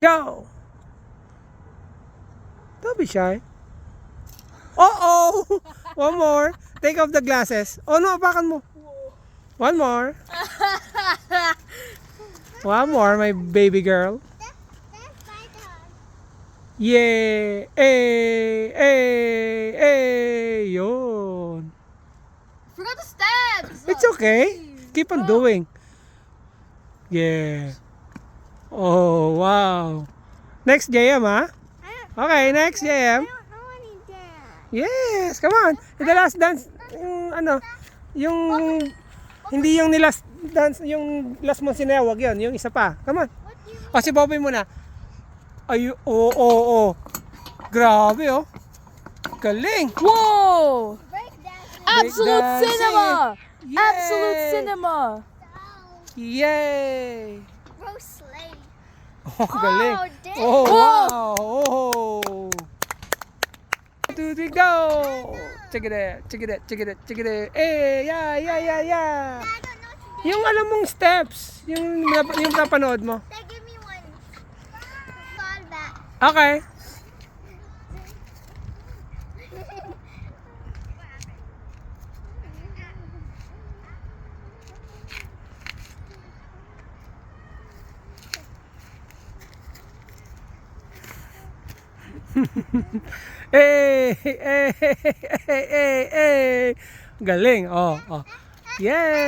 Go! Don't be shy. Oh! One more. Take off the glasses. Oh no, apakan mo. One more. One more, my baby girl. Yay! Yun. Forgot the steps. It's okay. Keep on doing. Yeah. Oh, wow. Next, JM, ha? Okay, next, JM. Yes, come on. The last dance, yung hindi yung last dance, yung last mo sinewag yun, yung isa pa. Come on. O, si Bobby muna. Ay, oo. Grabe, oh. Galing. Whoa! Absolute dancing. cinema! Yay! Absolute cinema! Yay! Gross slave. Oh, galing. damn. Oh, wow. Oh. Do we go? Check it out. Yeah. I don't know what to do. Yung alam mong steps, yung napanood mo. Dad, give me one. Fall back. Okay. Galing. Oh. Yeah.